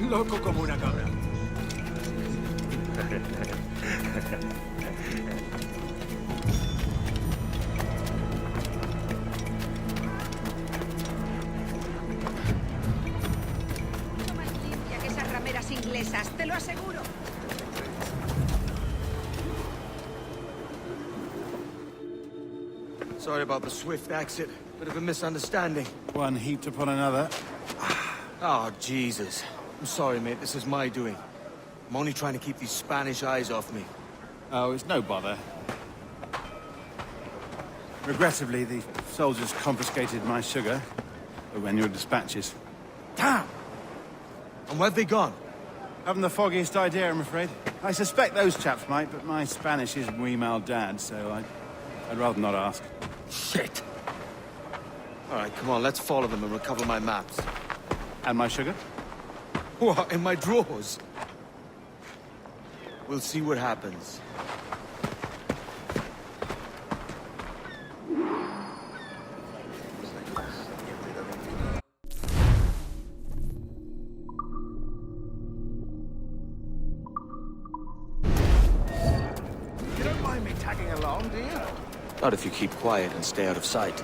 Loco como una cabra. Mucho más limpia que esas rameras inglesas, te lo aseguro. Sorry about the swift exit. Bit of a misunderstanding. One heaped upon another. Oh, Jesus. I'm sorry, mate. This is my doing. I'm only trying to keep these Spanish eyes off me. Oh, it's no bother. Regrettably, the soldiers confiscated my sugar when your dispatches. Damn! And where've they gone? Haven't the foggiest idea, I'm afraid. I suspect those chaps might, but my Spanish is muy mal dad, so I'd rather not ask. Shit! All right, come on, let's follow them and recover my maps. And my sugar? What, in my drawers? We'll see what happens. You don't mind me tagging along, do you? Not if you keep quiet and stay out of sight.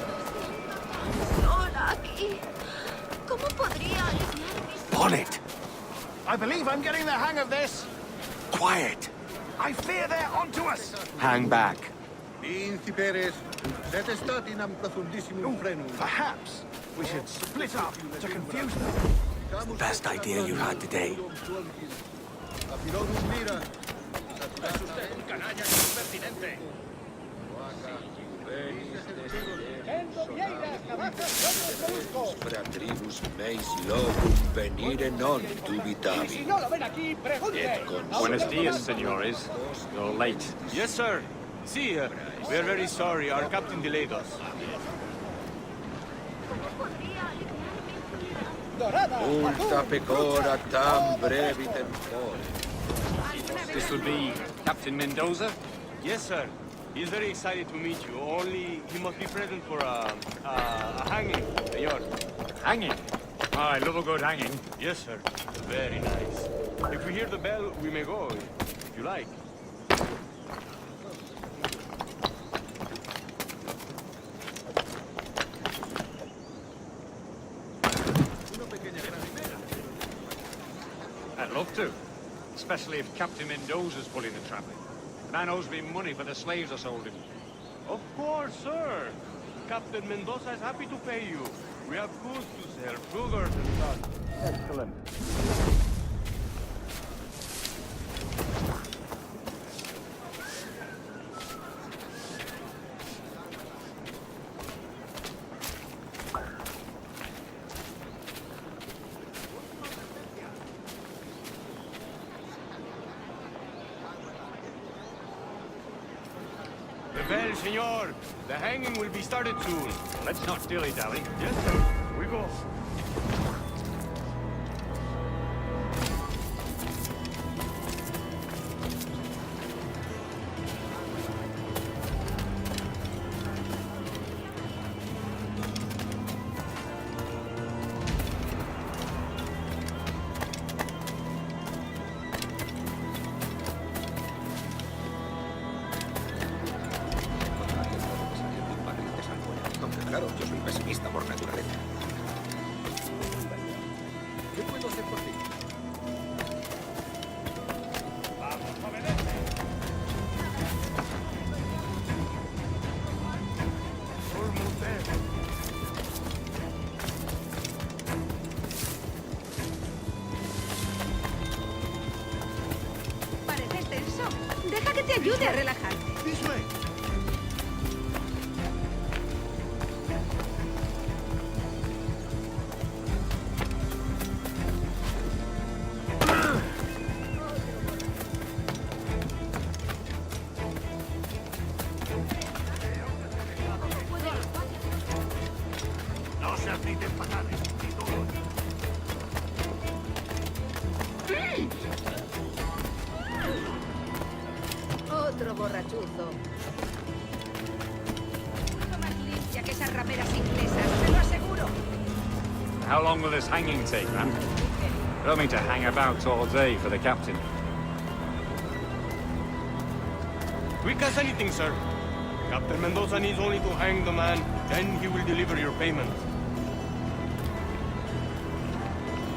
Sola aquí. ¿Cómo podría aliviar mis... On it! I believe I'm getting the hang of this. Quiet! I fear they're onto us. Hang back. Perhaps we should split up to confuse them. The best idea you had today. Fratribus meis locum venire non dubitavi. Buenos dias, senores. You're late. Yes, sir. See, we are very sorry. Our captain delayed us. Multa pecora tam brevi tempore. This will be Captain Mendoza? Yes, sir. He's very excited to meet you. Only he must be present for a hanging, senor. Hanging? Oh, I love a good hanging. Yes, sir. Very nice. If we hear the bell, we may go, if you like. I'd love to. Especially if Captain Mendoza's pulling the traffic. The man owes me money for the slaves I sold him. Of course, sir. Captain Mendoza is happy to pay you. We have goods to sell, sugar and such. Excellent. The bell, senor. The hanging will be started soon. Let's not dilly-dally. Yes, sir. We go. Claro, yo soy pesimista por naturaleza. ¿Qué puedo hacer por ti? Pareces tenso. Deja que te ayude a relajarte. This way. No se admiten fatales, ni duros. Otro Otro borrachuzo. Mucho más limpia que esas rameras inglesas, te lo aseguro. How long will this hanging take, man? I don't mean to hang about all day for the captain. Quick as anything, sir. Captain Mendoza needs only to hang the man, then he will deliver your payment.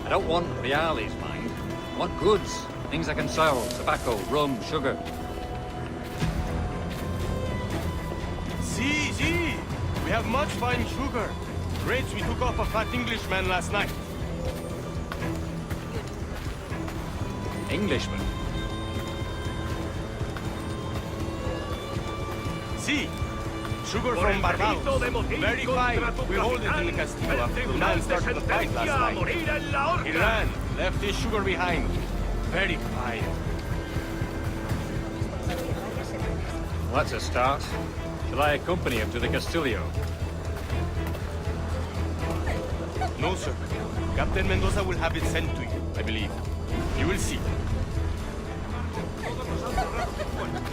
I don't want reales, mind. I want goods. Things I can sell. Tobacco, rum, sugar. See. We have much fine sugar. Rates we took off a fat Englishman last night. Englishman? See, sugar from Barbados. Very fine. We hold it in the Castillo after the man started the fight last night. He ran, left his sugar behind. Very fine. Well, that's a start. Shall I accompany him to the Castillo? No, sir. Captain Mendoza will have it sent to you, I believe. You will see.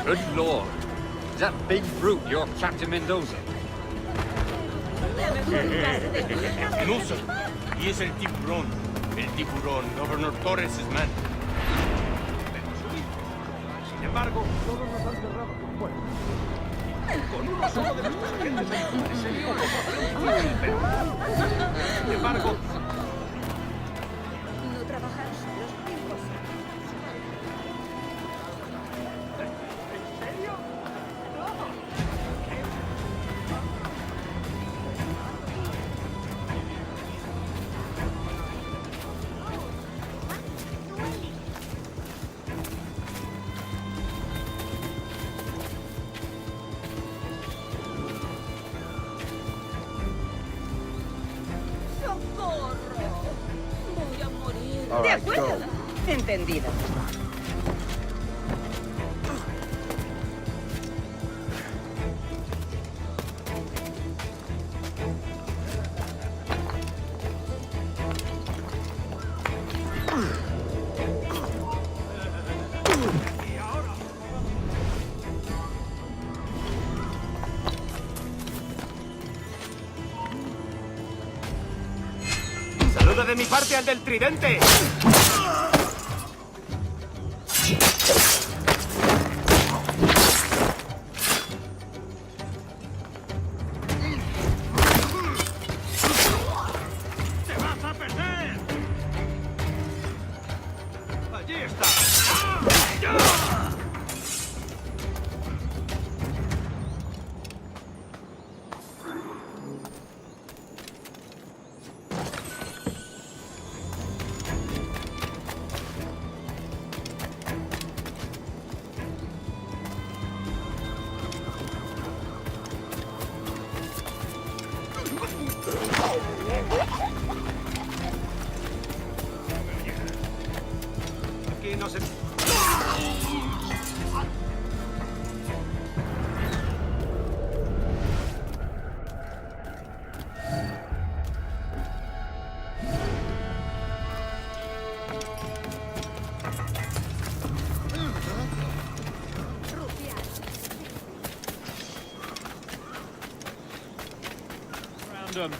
Good Lord. Is that big brute your Captain Mendoza? No, sir. He is el tiburón. El tiburón, Governor Torres' man. Sin embargo, todos nos han cerrado con puertas. Con uno solo de nuestros agentes en ese lío como sin embargo, No trabajar solos, chicos. ¡Socorro! Voy a morir. All De right, acuerdo. go. Entendido. ¡Saluda de mi parte al del tridente! ¡Te vas a perder! ¡Allí está! Aquí no se... Round 'em.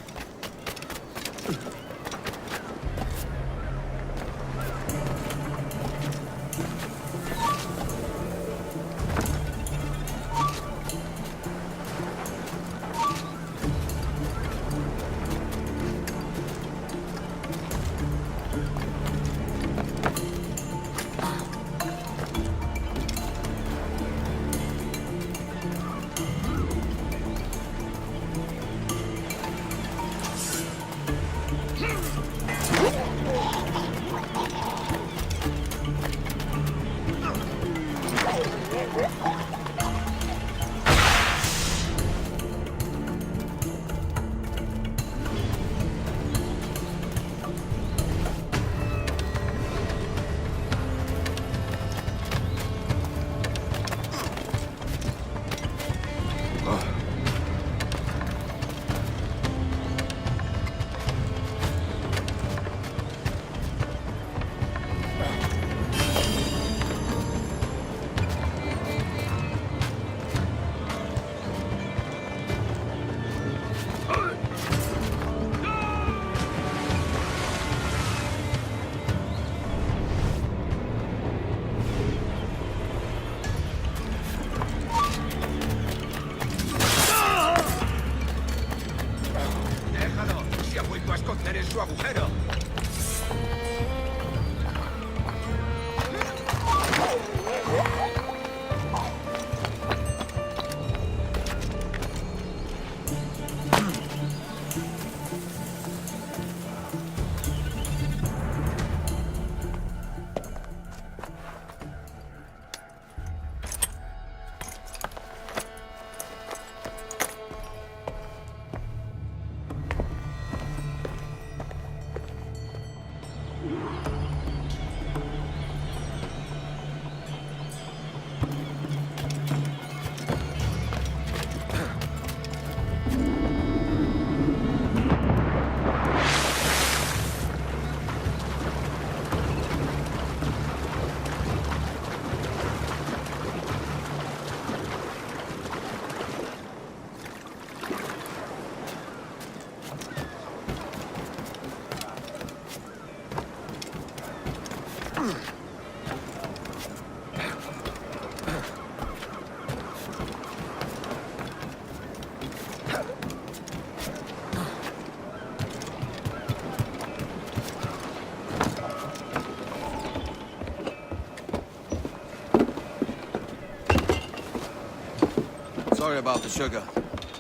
Sorry about the sugar.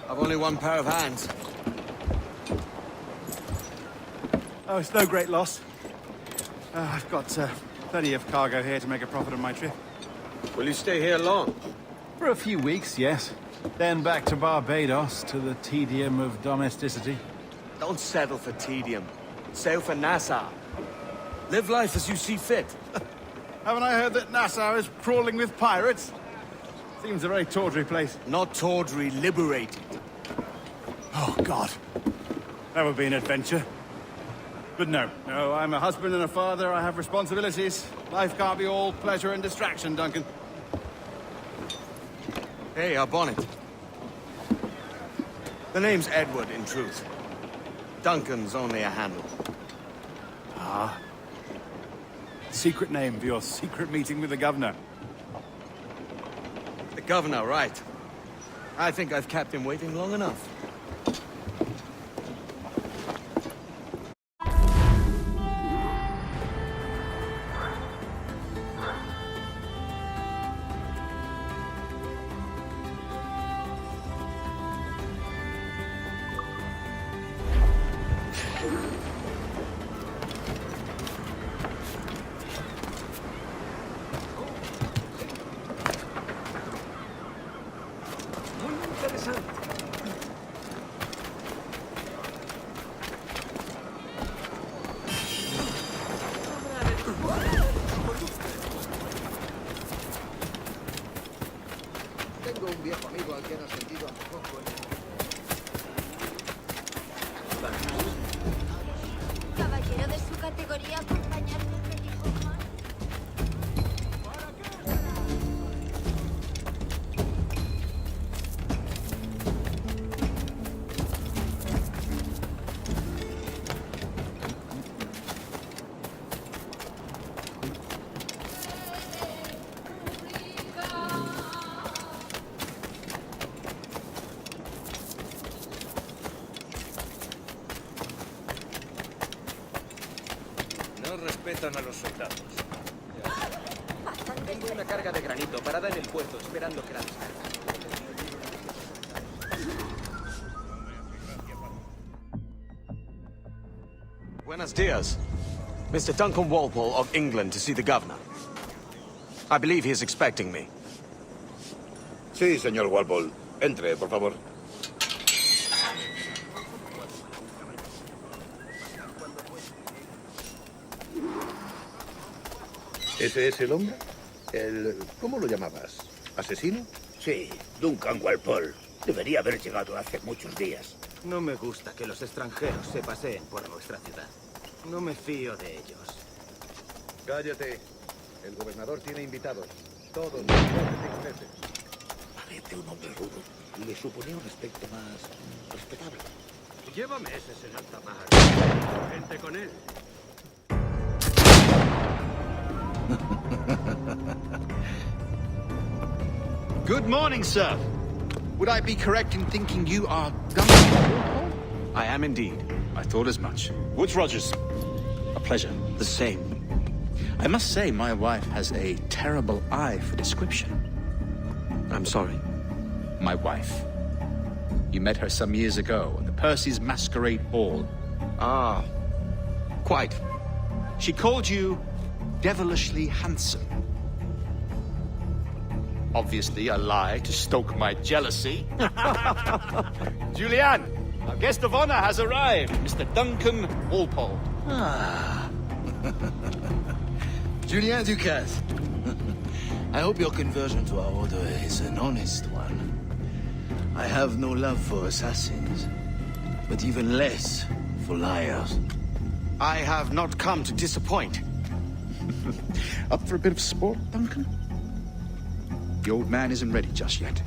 I've only one pair of hands. Oh, it's no great loss. I've got plenty of cargo here to make a profit on my trip. Will you stay here long? For a few weeks, yes. Then back to Barbados, to the tedium of domesticity. Don't settle for tedium. Sail for Nassau. Live life as you see fit. Haven't I heard that Nassau is crawling with pirates? Seems a very tawdry place. Not tawdry, liberated. Oh, God. That would be an adventure. But no, I'm a husband and a father. I have responsibilities. Life can't be all pleasure and distraction, Duncan. Hey, our bonnet. The name's Edward, in truth. Duncan's only a handle. Ah. Secret name for your secret meeting with the governor. The governor, right. I think I've kept him waiting long enough. Muy interesante. Tengo un viejo amigo al que no he sentido hace poco. Caballero de su categoría, acompañarme, me dijo Juan. No respetan a los soldados. Bastante. Tengo una carga de granito parada en el puerto esperando que la descargue. Buenos dias. Mr. Duncan Walpole of England to see the governor. I believe he is expecting me. Sí, señor Walpole. Entre, por favor. ¿Ese es el hombre? ¿Cómo lo llamabas? ¿Asesino? Sí, Duncan Walpole. Debería haber llegado hace muchos días. No me gusta que los extranjeros se paseen por nuestra ciudad. No me fío de ellos. Cállate. El gobernador tiene invitados. Todos los ingleses. Parece un hombre rudo. Le suponía un aspecto más respetable. Llévame ese en alta mar. Gente con él. Good morning, sir. Would I be correct in thinking you are Duncan? I am indeed. I thought as much. Woods Rogers. A pleasure. The same. I must say, my wife has a terrible eye for description. I'm sorry. My wife. You met her some years ago at the Percy's Masquerade Ball. Ah, quite. She called you devilishly handsome. Obviously a lie to stoke my jealousy. Julianne, our guest of honor has arrived, Mr. Duncan Walpole. Ah. Julien Ducasse. I hope your conversion to our order is an honest one. I have no love for assassins, but even less for liars. I have not come to disappoint. Up for a bit of sport, Duncan? The old man isn't ready just yet.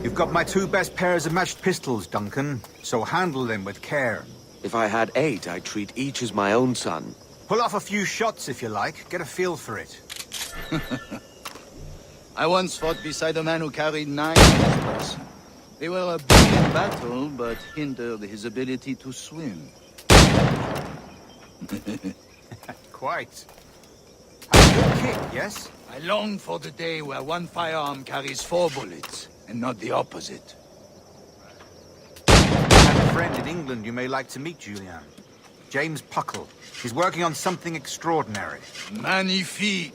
You've got my two best pairs of matched pistols, Duncan, so handle them with care. If I had 8, I'd treat each as my own son. Pull off a few shots if you like, get a feel for it. I once fought beside a man who carried 9 in his purse. They were a big in battle, but hindered his ability to swim. Quite. A good kick, yes? I long for the day where one firearm carries 4 bullets, and not the opposite. I have a friend in England you may like to meet, Julian. James Puckle. He's working on something extraordinary. Magnifique.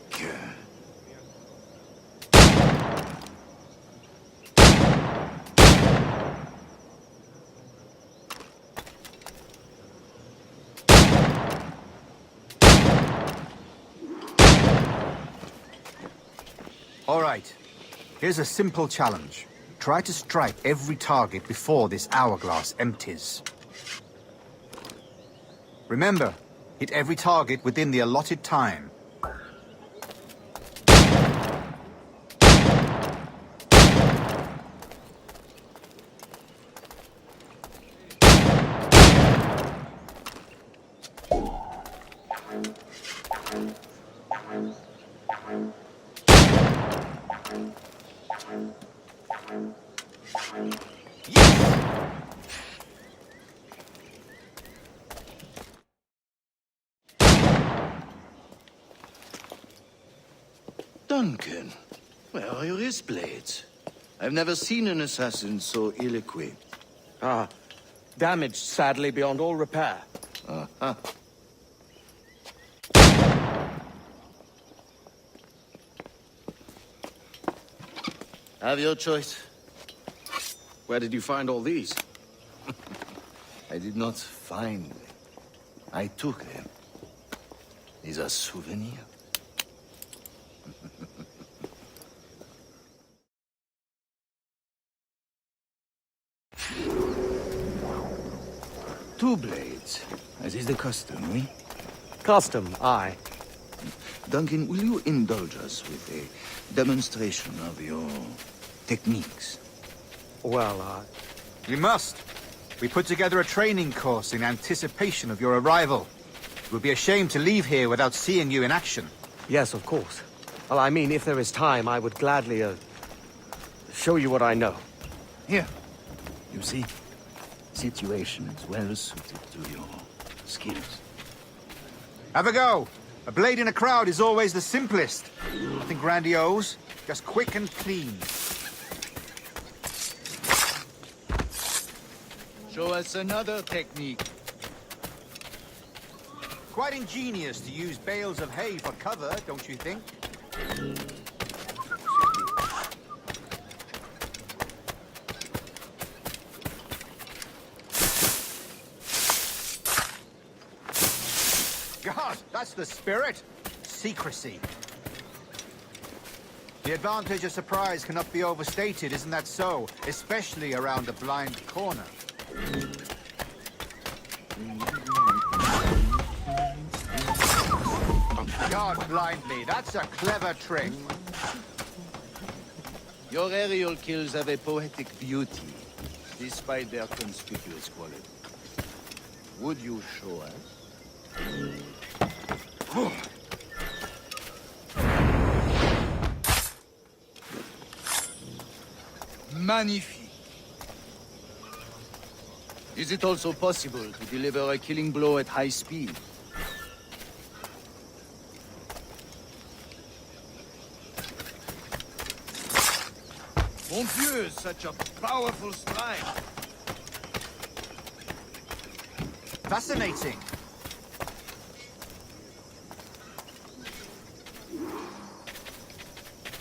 All right. Here's a simple challenge. Try to strike every target before this hourglass empties. Remember, hit every target within the allotted time. Duncan, where are your wrist blades? I've never seen an assassin so ill-equipped. Ah, damaged sadly beyond all repair. Uh-huh. Have your choice. Where did you find all these? I did not find them. I took them. These are souvenirs. Two blades, as is the custom, oui? Custom, aye. Duncan, will you indulge us with a demonstration of your techniques? Well, We must. We put together a training course in anticipation of your arrival. It would be a shame to leave here without seeing you in action. yes, of course. Well, I mean, if there is time, I would gladly, show you what I know. Here. You see? Situation is well suited to your skills. Have a go. A blade in a crowd is always the simplest. Nothing grandiose, just quick and clean. Show us another technique. Quite ingenious to use bales of hay for cover, don't you think? God, that's the spirit. Secrecy. The advantage of surprise cannot be overstated, isn't that so? Especially around a blind corner. Guard blindly. That's a clever trick. Your aerial kills have a poetic beauty, despite their conspicuous quality. Would you show us? Magnifique. Is it also possible to deliver a killing blow at high speed? Mon Dieu, such a powerful strike! Fascinating.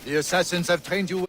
The assassins have trained you.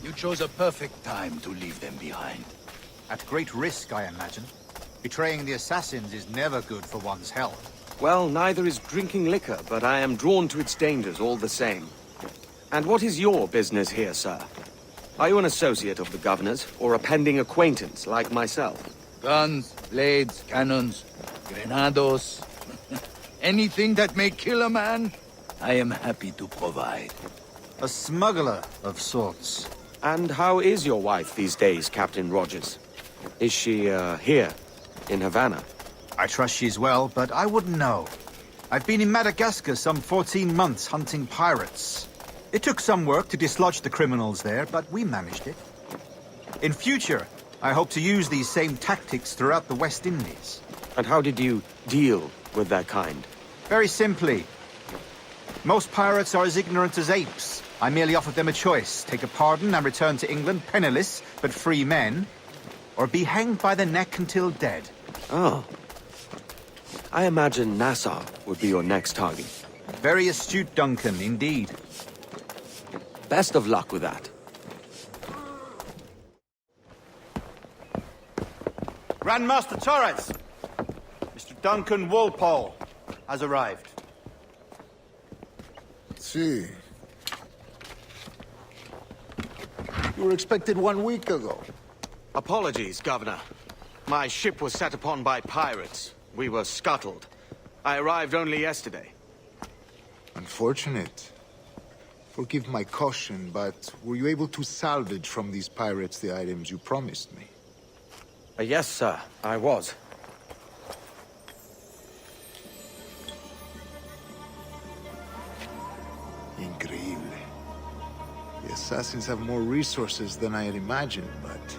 You chose a perfect time to leave them behind. At great risk, I imagine. Betraying the assassins is never good for one's health. Well, neither is drinking liquor, but I am drawn to its dangers all the same. And what is your business here, sir? Are you an associate of the governor's, or a pending acquaintance like myself? Guns, blades, cannons, grenados. Anything that may kill a man, I am happy to provide. A smuggler of sorts. And how is your wife these days, Captain Rogers? Is she, here, in Havana? I trust she's well, but I wouldn't know. I've been in Madagascar some 14 months hunting pirates. It took some work to dislodge the criminals there, but we managed it. In future, I hope to use these same tactics throughout the West Indies. And how did you deal with that kind? Very simply. Most pirates are as ignorant as apes. I merely offered them a choice. Take a pardon and return to England penniless, but free men. Or be hanged by the neck until dead. Oh. I imagine Nassau would be your next target. Very astute, Duncan, indeed. Best of luck with that. Grandmaster Torres! Mr. Duncan Walpole has arrived. See. You were expected 1 week ago. Apologies, Governor. My ship was set upon by pirates. We were scuttled. I arrived only yesterday. Unfortunate. Forgive my caution, but were you able to salvage from these pirates the items you promised me? Yes, sir, I was. Increíble. The assassins have more resources than I had imagined, but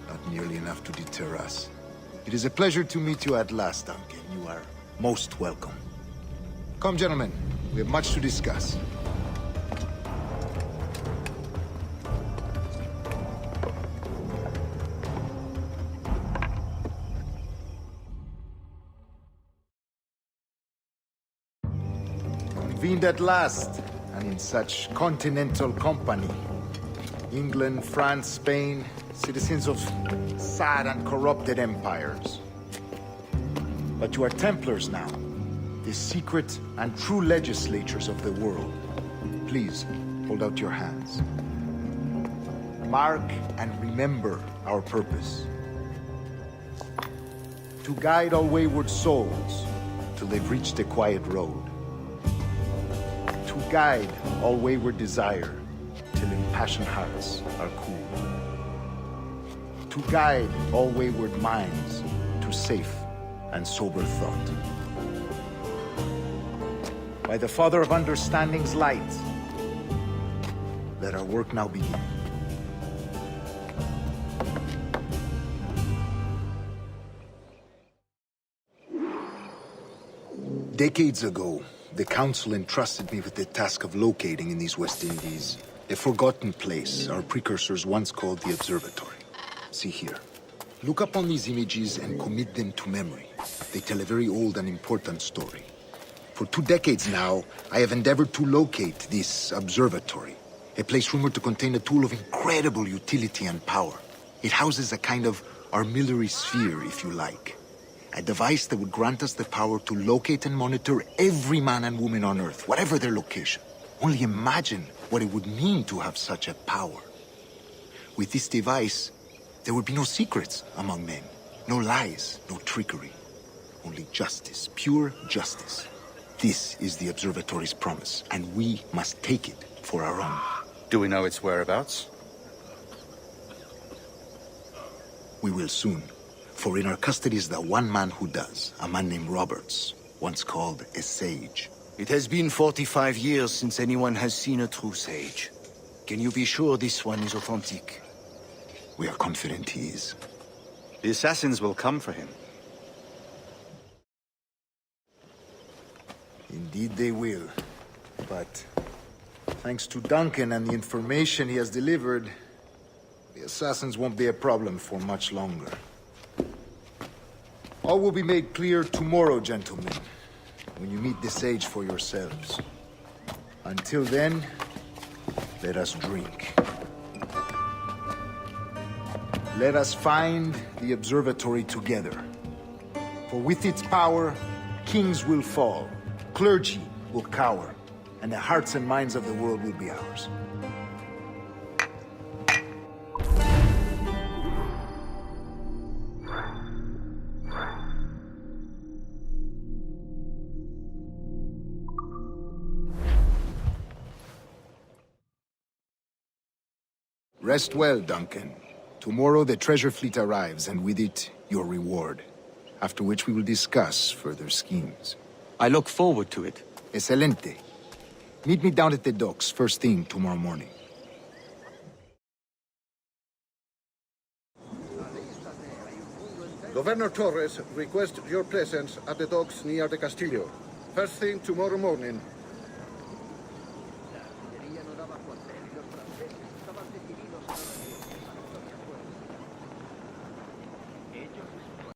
not nearly enough to deter us. It is a pleasure to meet you at last, Duncan. You are most welcome. Come, gentlemen. We have much to discuss. Convened at last, and in such continental company. England, France, Spain, citizens of sad and corrupted empires. But you are Templars now, the secret and true legislators of the world. Please, hold out your hands. Mark and remember our purpose. To guide all wayward souls till they've reached the quiet road. To guide all wayward desire till impassioned hearts are cool. To guide all wayward minds to safe and sober thought. By the Father of Understanding's light, let our work now begin. Decades ago, the Council entrusted me with the task of locating in these West Indies a forgotten place our precursors once called the Observatory. See here. Look upon these images and commit them to memory. They tell a very old and important story. For 2 decades now, I have endeavored to locate this observatory, a place rumored to contain a tool of incredible utility and power. It houses a kind of armillary sphere, if you like. A device that would grant us the power to locate and monitor every man and woman on Earth, whatever their location. Only imagine what it would mean to have such a power. With this device, there would be no secrets among men, no lies, no trickery. Only justice, pure justice. This is the Observatory's promise, and we must take it for our own. Do we know its whereabouts? We will soon. For in our custody is the one man who does, a man named Roberts, once called a sage. It has been 45 years since anyone has seen a true sage. Can you be sure this one is authentic? We are confident he is. The assassins will come for him. Indeed they will. But thanks to Duncan and the information he has delivered, the assassins won't be a problem for much longer. All will be made clear tomorrow, gentlemen, when you meet the sage for yourselves. Until then, let us drink. Let us find the observatory together. For with its power, kings will fall, clergy will cower, and the hearts and minds of the world will be ours. Rest well, Duncan. Tomorrow the treasure fleet arrives, and with it, your reward. After which we will discuss further schemes. I look forward to it. Excelente. Meet me down at the docks first thing tomorrow morning. Governor Torres requests your presence at the docks near the Castillo. First thing tomorrow morning.